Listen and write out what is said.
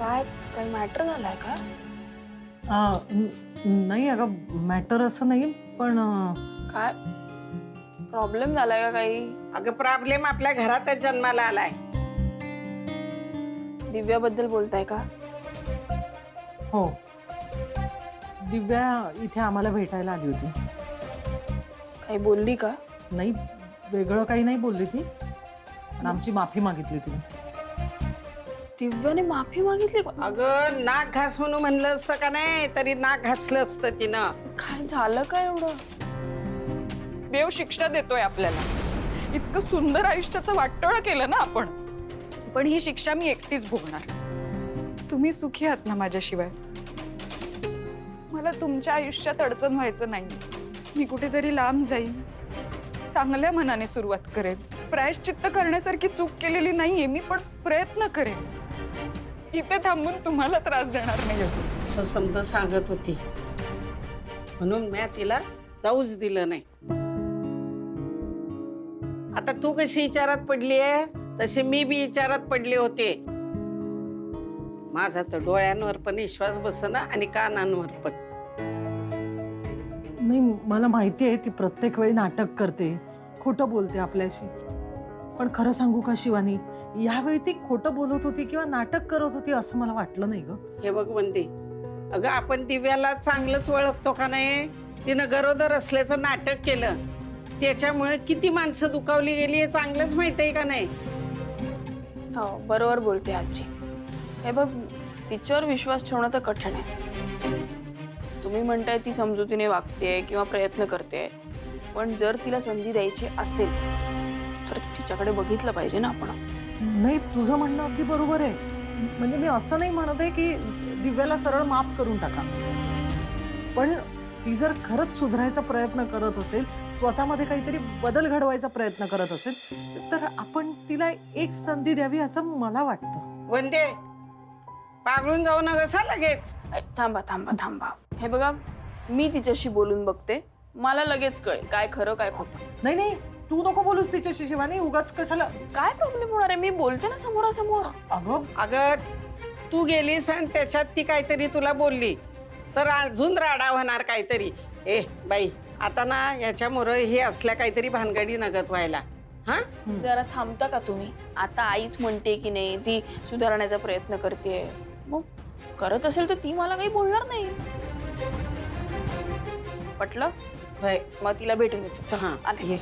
काय काही मॅटर झालाय का? नाही अगं मॅटर असं नाही पण काय प्रॉब्लेम झालाय का काही? अगं प्रॉब्लेम आपल्या घरातच जन्माला आलाय. दिव्याबद्दल बोलताय का? हो दिव्या इथे आम्हाला भेटायला आली होती. काही बोलली का? नाही वेगळं काही नाही बोलली ती पण आमची माफी मागितली तिने. दिव्याने माफी मागितली का? अगं नाक घास म्हणून म्हणलं असतं का नाही तरी नाक घासलं असतं तिनं. काय झालं काय एवढं? देव शिक्षा देतोय आपल्याला. इतकं सुंदर आयुष्याचं वाटोळं केलं ना आपण. पण ही शिक्षा मी एकटीच भोगणार. तुम्ही सुखी आहात ना माझ्याशिवाय? मला तुमच्या आयुष्यात अडचण व्हायचं नाही. मी कुठेतरी लांब जाईन, चांगल्या मनाने सुरुवात करेन. प्रायश्चित्त करण्यासारखी चूक केलेली नाहीये मी, पण प्रयत्न करेन. इथे थांबून तुम्हाला त्रास देणार नाही अजून. असं समजा सांगत होती म्हणून मी तिला जाऊच दिलं नाही. आता तू कशी विचारात पडली आहे तसे मी बी विचारात पडले होते. माझा तर डोळ्यांवर पण विश्वास बसना आणि कानांवर पण. नाही मला माहिती आहे ती प्रत्येक वेळी नाटक करते, खोटं बोलते आपल्याशी. पण खरं सांगू का शिवानी, यावेळी ती खोटं बोलत होती किंवा नाटक करत होती असं मला वाटलं नाही ग. हे बघ वंदे, अगं आपण दिव्याला चांगलंच ओळखतो का नाही? तिनं गरोदर असल्याचं नाटक केलं त्याच्यामुळे किती माणसं दुखावली गेली हे चांगलंच माहित आहे का नाही? हो बरोबर बोलते आजी. हे बघ तिच्यावर विश्वास ठेवणं तर कठीण आहे. तुम्ही म्हणताय ती समजुतीने वागते किंवा प्रयत्न करते, पण जर तिला संधी द्यायची असेल तर तिच्याकडे बघितलं पाहिजे ना आपण. नाही तुझं म्हणणं अगदी बरोबर आहे. म्हणजे मी असं नाही म्हणत आहे की दिव्याला सरळ माफ करून टाका, पण ती जर खरंच सुधारायचा प्रयत्न करत असेल, स्वतःमध्ये काहीतरी बदल घडवायचा प्रयत्न करत असेल तर आपण तिला एक संधी द्यावी असं मला वाटतं. वंदे, पागळून जाऊ नका सा लगेच. थांबा थांबा थांबा. हे बघा मी तिच्याशी बोलून बघते, मला लगेच कळेल काय खरं काय खोटं. नाही नाही तू नको बोलूस तिच्याशी शिवानी, उगाच कशाला. काय प्रॉब्लेम होणार आहे? मी बोलते ना समोरासमोर. अगं अगं तू गेलीस आणि त्याच्यात ती काहीतरी तुला बोलली तर अजून राडा होणार काहीतरी. ए बाई, आता ना याच्यामुळं हे असल्या काहीतरी भानगडी नगत व्हायला. हा जरा थांबता का तुम्ही? आता आईच म्हणते की नाही ती सुधारण्याचा प्रयत्न करते, मग करत असेल तर ती मला काही बोलणार नाही. पटलं? होय. मग तिला भेटून येते. हा आले. ये.